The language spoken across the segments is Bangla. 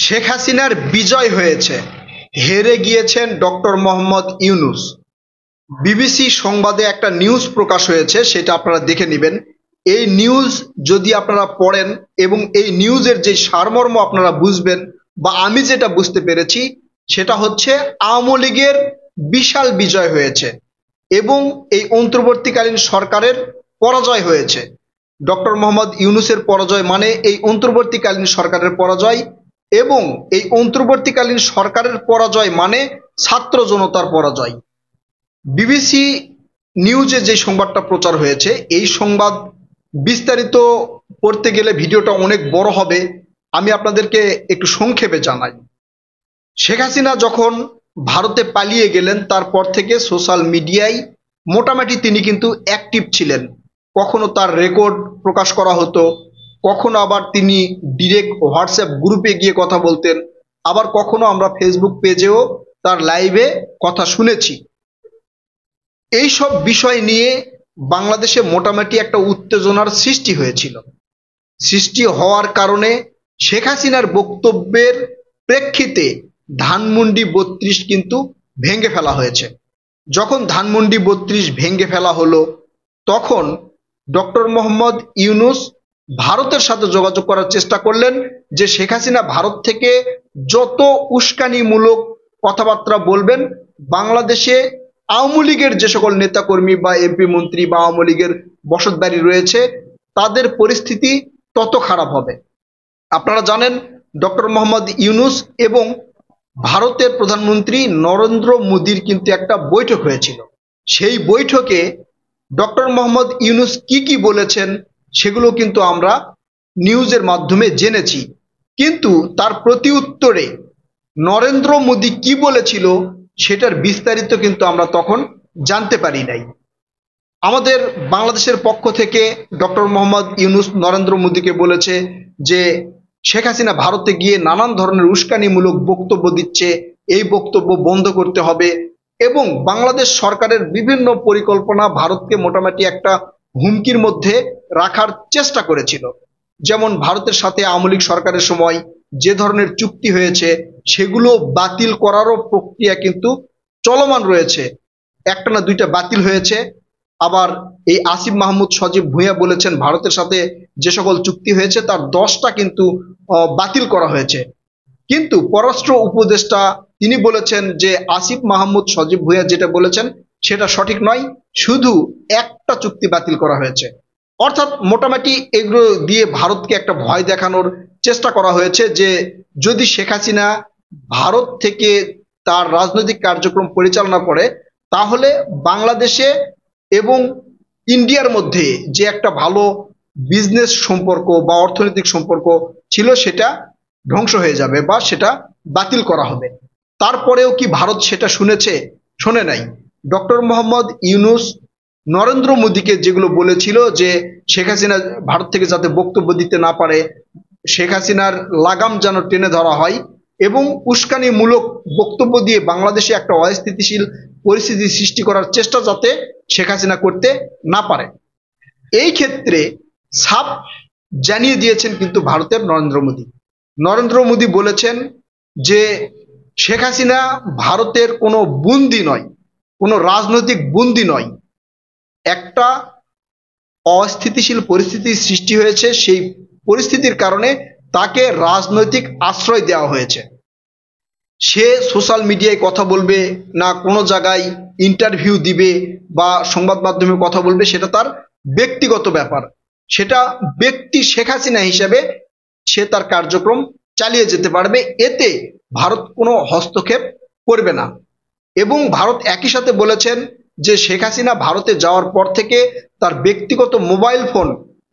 শেখ হাসিনার বিজয় হয়েছে, হেরে গিয়েছেন ডক্টর মোহাম্মদ ইউনূস। বিবিসি সংবাদে একটা নিউজ প্রকাশ হয়েছে, সেটা আপনারা দেখে নেবেন। এই নিউজ যদি আপনারা পড়েন এবং এই নিউজের যে সারমর্ম আপনারা বুঝবেন, বা আমি যেটা বুঝতে পেরেছি সেটা হচ্ছে আওয়ামী লীগের বিশাল বিজয় হয়েছে এবং এই অন্তর্বর্তীকালীন সরকারের পরাজয় হয়েছে। ডক্টর মোহাম্মদ ইউনূসের পরাজয় মানে এই অন্তর্বর্তীকালীন সরকারের পরাজয়, এবং এই অন্তর্বর্তীকালীন সরকারের পরাজয় মানে ছাত্র জনতার পরাজয়। বিবিসি নিউজে যে সংবাদটা প্রচার হয়েছে, এই সংবাদ বিস্তারিত পড়তে গেলে ভিডিওটা অনেক বড় হবে, আমি আপনাদেরকে একটু সংক্ষেপে জানাই। শেখ হাসিনা যখন ভারতে পালিয়ে গেলেন, তারপর থেকে সোশ্যাল মিডিয়ায় মোটামুটি তিনি কিন্তু অ্যাক্টিভ ছিলেন। কখনো তার রেকর্ড প্রকাশ করা হতো, কখনো আবার তিনি ডিরেক্ট হোয়াটসঅ্যাপ গ্রুপে গিয়ে কথা বলতেন, আবার কখনো আমরা ফেসবুক পেজেও তার লাইভে কথা শুনেছি। এই সব বিষয় নিয়ে বাংলাদেশে মোটামুটি একটা উত্তেজনার সৃষ্টি হয়েছিল। সৃষ্টি হওয়ার কারণে শেখ হাসিনার বক্তব্যের প্রেক্ষিতে ধানমন্ডি ৩২ কিন্তু ভেঙে ফেলা হয়েছে। যখন ধানমন্ডি ৩২ ভেঙে ফেলা হলো, তখন ডক্টর মোহাম্মদ ইউনূস ভারতের সাথে যোগাযোগ করার চেষ্টা করলেন যে শেখ হাসিনা ভারত থেকে যত উস্কানিমূলক কথাবার্তা বলবেন, বাংলাদেশে আওয়ামী লীগের যে সকল নেতাকর্মী বা এমপি মন্ত্রী বা আওয়ামী লীগের বসতবাড়ি রয়েছে, তাদের পরিস্থিতি তত খারাপ হবে। আপনারা জানেন ডক্টর মোহাম্মদ ইউনূস এবং ভারতের প্রধানমন্ত্রী নরেন্দ্র মোদীর কিন্তু একটা বৈঠক হয়েছিল। সেই বৈঠকে ডক্টর মোহাম্মদ ইউনূস কি কি বলেছেন সেগুলো কিন্তু আমরা নিউজের মাধ্যমে জেনেছি, কিন্তু তার প্রতি উত্তরে নরেন্দ্র মোদী কি বলেছিল সেটার বিস্তারিত কিন্তু আমরা তখন জানতে পারি নাই। আমাদের বাংলাদেশের পক্ষ থেকে ডক্টর মোহাম্মদ ইউনূস নরেন্দ্র মোদীকে বলেছে যে শেখ হাসিনা ভারতে গিয়ে নানান ধরনের উস্কানিমূলক বক্তব্য দিচ্ছে, এই বক্তব্য বন্ধ করতে হবে, এবং বাংলাদেশ সরকারের বিভিন্ন পরিকল্পনা ভারতকে মোটামুটি একটা হুমকির মধ্যে রাখার চেষ্টা করেছিল। যেমন ভারতের সাথে আওয়ামী লীগ সরকারের সময় যে ধরনের চুক্তি হয়েছে সেগুলো বাতিল করারও প্রক্রিয়া কিন্তু চলমান রয়েছে। একটা না দুইটা বাতিল হয়েছে। আবার এই আসিফ মাহমুদ সজীব ভুঁইয়া বলেছেন ভারতের সাথে যে সকল চুক্তি হয়েছে তার 10টা কিন্তু বাতিল করা হয়েছে। কিন্তু পররাষ্ট্র উপদেষ্টা তিনি বলেছেন যে আসিফ মাহমুদ সজীব ভুঁইয়া যেটা বলেছেন সেটা সঠিক নয়, শুধু একটা চুক্তি বাতিল করা হয়েছে। অর্থাৎ মোটামুটি এগুলো দিয়ে ভারতকে একটা ভয় দেখানোর চেষ্টা করা হয়েছে যে যদি শেখ হাসিনা ভারত থেকে তার রাজনৈতিক কার্যক্রম পরিচালনা করে, তাহলে বাংলাদেশে এবং ইন্ডিয়ার মধ্যে যে একটা ভালো বিজনেস সম্পর্ক বা অর্থনৈতিক সম্পর্ক ছিল সেটা ধ্বংস হয়ে যাবে বা সেটা বাতিল করা হবে। তারপরেও কি ভারত সেটা শুনেছে? শোনে নাই। ডক্টর মোহাম্মদ ইউনূস নরেন্দ্র মোদীকে যেগুলো বলেছিল যে শেখ হাসিনা ভারত থেকে যাতে বক্তব্য দিতে না পারে, শেখ হাসিনার লাগাম যেন টেনে ধরা হয়, এবং উস্কানিমূলক বক্তব্য দিয়ে বাংলাদেশে একটা অস্থিতিশীল পরিস্থিতি সৃষ্টি করার চেষ্টা যাতে শেখ হাসিনা করতে না পারে, এই ক্ষেত্রে সাফ জানিয়ে দিয়েছেন কিন্তু ভারতের নরেন্দ্র মোদী। নরেন্দ্র মোদী বলেছেন যে শেখ হাসিনা ভারতের কোনো বন্দী নয়, কোনো রাজনৈতিক বন্দী নয়। একটা অস্থিতিশীল পরিস্থিতির সৃষ্টি হয়েছে, সেই পরিস্থিতির কারণে তাকে রাজনৈতিক আশ্রয় দেওয়া হয়েছে। সে সোশ্যাল মিডিয়ায় কথা বলবে না, কোনো জায়গায় ইন্টারভিউ দিবে বা সংবাদ মাধ্যমে কথা বলবে, সেটা তার ব্যক্তিগত ব্যাপার। সেটা ব্যক্তি শেখ হাসিনা হিসেবে সে তার কার্যক্রম চালিয়ে যেতে পারবে, এতে ভারত কোনো হস্তক্ষেপ করবে না। এবং ভারত একই সাথে বলেছেন যে শেখ হাসিনা ভারতে যাওয়ার পর থেকে তার ব্যক্তিগত মোবাইল ফোন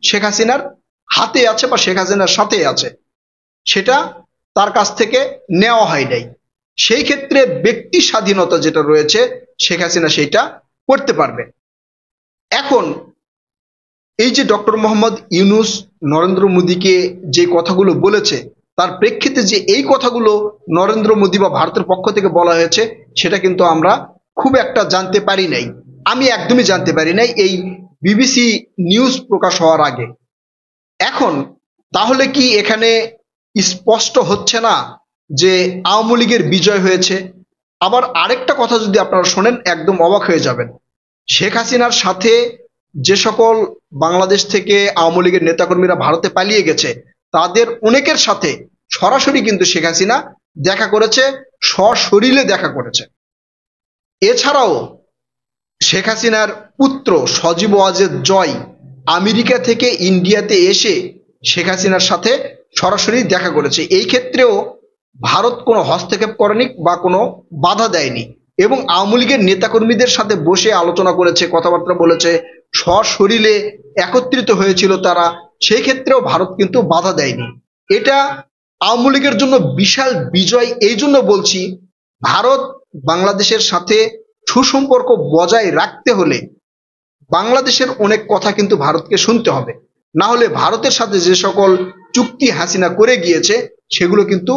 শেখ হাসিনার হাতে আছে বা শেখ হাসিনার সাথে আছে, সেটা তার কাছ থেকে নেওয়া হয় নাই। সেই ক্ষেত্রে ব্যক্তি স্বাধীনতা যেটা রয়েছে শেখ হাসিনা সেটা করতে পারবে। এখন এই যে ডক্টর মোহাম্মদ ইউনূস নরেন্দ্র মোদীকে যে কথাগুলো বলেছে, তার প্রেক্ষিতে যে এই কথাগুলো নরেন্দ্র মোদী বা ভারতের পক্ষ থেকে বলা হয়েছে সেটা কিন্তু আমরা খুব একটা জানতে পারি নাই। আমি একদমই জানতে পারি নাই এই বিবিসি নিউজ প্রকাশ হওয়ার আগে। এখন তাহলে কি এখানে স্পষ্ট হচ্ছে না যে আওয়ামী লীগের বিজয় হয়েছে। আবার আরেকটা কথা যদি আপনারা শোনেন একদম অবাক হয়ে যাবেন। শেখ হাসিনার সাথে যে সকল বাংলাদেশ থেকে আওয়ামী লীগের নেতাকর্মীরা ভারতে পালিয়ে গেছে তাদের অনেকের সাথে সরাসরি কিন্তু শেখ হাসিনা দেখা করেছে, সশরীরে দেখা করেছে। এছাড়াও শেখ হাসিনার পুত্র সজীব ওয়াজেদ জয় আমেরিকা থেকে ইন্ডিয়াতে এসে শেখ হাসিনার সাথে সরাসরি দেখা করেছে। এই ক্ষেত্রেও ভারত কোনো হস্তক্ষেপ করেনি বা কোনো বাধা দেয়নি এবং আওয়ামী লীগের নেতাকর্মীদের সাথে বসে আলোচনা করেছে, কথাবার্তা বলেছে, সশরীরে একত্রিত হয়েছিল তারা, সেই ক্ষেত্রেও ভারত কিন্তু বাধা দেয়নি। এটা আওয়ামী লীগের জন্য বিশাল বিজয়। এই জন্য বলছি, ভারত বাংলাদেশের সাথে সুসম্পর্ক বজায় রাখতে হলে বাংলাদেশের অনেক কথা কিন্তু ভারতকে শুনতে হবে, না হলে ভারতের সাথে যে সকল চুক্তি হাসিনা করে গিয়েছে সেগুলো কিন্তু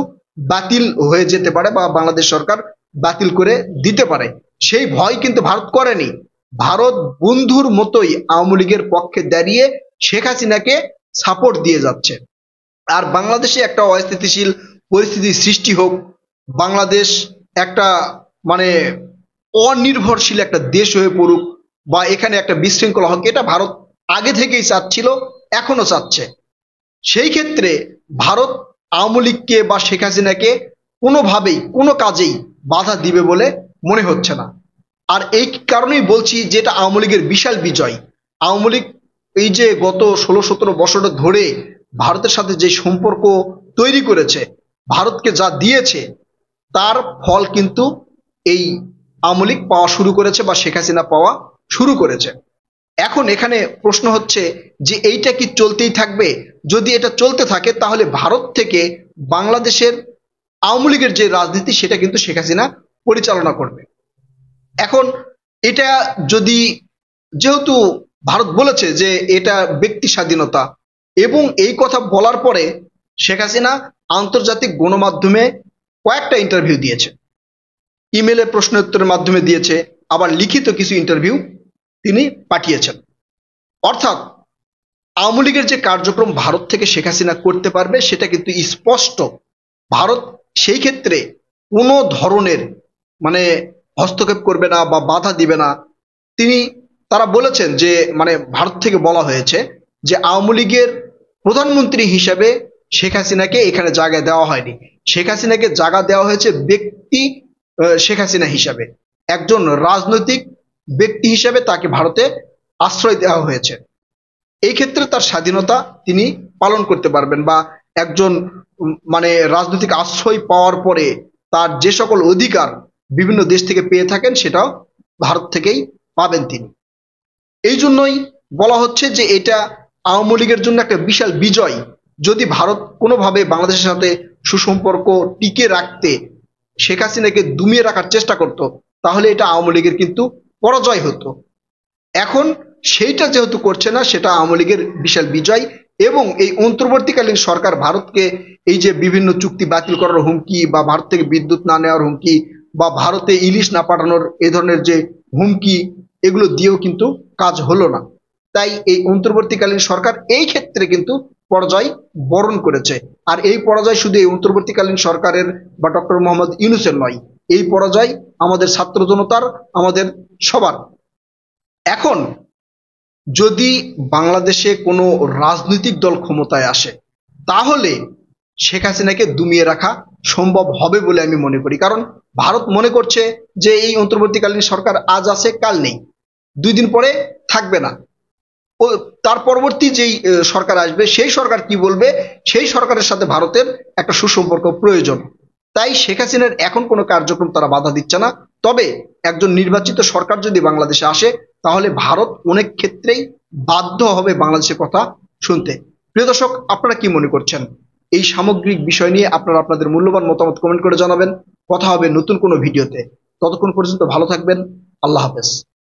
বাতিল হয়ে যেতে পারে বা বাংলাদেশ সরকার বাতিল করে দিতে পারে। সেই ভয় কিন্তু ভারত করেনি। ভারত বন্ধুর মতোই আওয়ামী লীগের পক্ষে দাঁড়িয়ে শেখ হাসিনাকে সাপোর্ট দিয়ে যাচ্ছে। আর বাংলাদেশে একটা অস্থিতিশীল পরিস্থিতি সৃষ্টি হোক, বাংলাদেশ একটা মানে অনির্ভরশীল একটা দেশ হয়ে পড়ুক বা এখানে একটা বিশৃঙ্খলা হোক, এটা ভারত আগে থেকেই চাচ্ছিল, এখনো চাচ্ছে। সেই ক্ষেত্রে ভারত আওয়ামী লীগকে বা শেখ হাসিনাকে কোনোভাবেই কোনো কাজেই বাধা দিবে বলে মনে হচ্ছে না। আর এই কারণেই বলছি যে এটা আওয়ামী লীগের বিশাল বিজয়। আওয়ামী লীগ এই যে গত 16-17 বছর ধরে ভারতের সাথে যে সম্পর্ক তৈরি করেছে, ভারতকে যা দিয়েছে তার ফল কিন্তু এই আওয়ামী লীগ পাওয়া শুরু করেছে বা শেখ হাসিনা পাওয়া শুরু করেছে। এখন এখানে প্রশ্ন হচ্ছে যে এইটা কি চলতেই থাকবে? যদি এটা চলতে থাকে তাহলে ভারত থেকে বাংলাদেশের আওয়ামী লীগের যে রাজনীতি সেটা কিন্তু শেখ হাসিনা পরিচালনা করবে। এখন এটা যদি, যেহেতু ভারত বলেছে যে এটা ব্যক্তি স্বাধীনতা, এবং এই কথা বলার পরে শেখ হাসিনা আন্তর্জাতিক গণমাধ্যমে কয়েকটা ইন্টারভিউ দিয়েছে, ইমেলে প্রশ্ন উত্তরের মাধ্যমে দিয়েছে, আবার লিখিত কিছু ইন্টারভিউ তিনি পাঠিয়েছেন। অর্থাৎ আওয়ামী লীগের যে কার্যক্রম ভারত থেকে শেখ হাসিনা করতে পারবে সেটা কিন্তু স্পষ্ট। ভারত সেই ক্ষেত্রে কোনো ধরনের মানে হস্তক্ষেপ করবে না বা বাধা দিবে না। তারা বলেছেন যে ভারত থেকে বলা হয়েছে যে আওয়ামী লীগের প্রধানমন্ত্রী হিসেবে শেখ হাসিনাকে এখানে জায়গা দেওয়া হয়নি। শেখ হাসিনাকে জায়গা দেওয়া হয়েছে ব্যক্তি শেখ হাসিনা হিসাবে, একজন রাজনৈতিক ব্যক্তি হিসেবে তাকে ভারতে আশ্রয় দেওয়া হয়েছে। এই ক্ষেত্রে তার স্বাধীনতা তিনি পালন করতে পারবেন বা একজন রাজনৈতিক আশ্রয় পাওয়ার পরে তার যে সকল অধিকার বিভিন্ন দেশ থেকে পেয়ে থাকেন সেটাও ভারত থেকেই পাবেন তিনি। এই জন্যই বলা হচ্ছে যে এটা আওয়ামী লীগের জন্য একটা বিশাল বিজয়। যদি ভারত কোনোভাবে বাংলাদেশের সাথে সুসম্পর্ক টিকে রাখতে শেখ হাসিনাকে দমিয়ে রাখার চেষ্টা করত তাহলে এটা আওয়ামী লীগের কিন্তু পরাজয় হতো। এখন সেইটা যেহেতু করছে না, সেটা আওয়ামী লীগের বিশাল বিজয়। এবং এই অন্তর্বর্তীকালীন সরকার ভারতকে এই যে বিভিন্ন চুক্তি বাতিল করার হুমকি বা ভারত থেকে বিদ্যুৎ না নেওয়ার হুমকি বা ভারতে ইলিশ না পাঠানোর এই ধরনের যে হুমকি, এগুলো দিয়েও কিন্তু কাজ হলো না। তাই এই অন্তর্বর্তীকালীন সরকার এই ক্ষেত্রে কিন্তু পরাজয় বরণ করেছে। আর এই পরাজয় শুধু এই অন্তর্বর্তীকালীন সরকারের বা ডক্টর মোহাম্মদ ইউনূসের নয়, এই পরাজয় আমাদের ছাত্র জনতার, আমাদের সবার। এখন যদি বাংলাদেশে কোনো রাজনৈতিক দল ক্ষমতায় আসে তাহলে শেখ হাসিনাকে দমিয়ে রাখা সম্ভব হবে বলে আমি মনে করি। কারণ ভারত মনে করছে যে এই অন্তর্বর্তীকালীন সরকার আজ আছে কাল নেই, 2 দিন পরে থাকবে না, ও তার পরবর্তী যেই সরকার আসবে সেই সরকার কি বলবে সেই সরকারের সাথে ভারতের একটা সুসম্পর্ক প্রয়োজন। তাই শেখ হাসিনার এখন কোনো কার্যক্রম তারা বাধা দিচ্ছে না। তবে একজন নির্বাচিত সরকার যদি বাংলাদেশে আসে তাহলে ভারত অনেক ক্ষেত্রেই বাধ্য হবে বাংলাদেশের কথা শুনতে। প্রিয় দর্শক, আপনারা কি মনে করছেন এই সামগ্রিক বিষয় নিয়ে? আপনারা আপনাদের মূল্যবান মতামত কমেন্ট করে জানাবেন। কথা হবে নতুন কোনো ভিডিওতে। ততক্ষণ পর্যন্ত ভালো থাকবেন। আল্লাহ হাফেজ।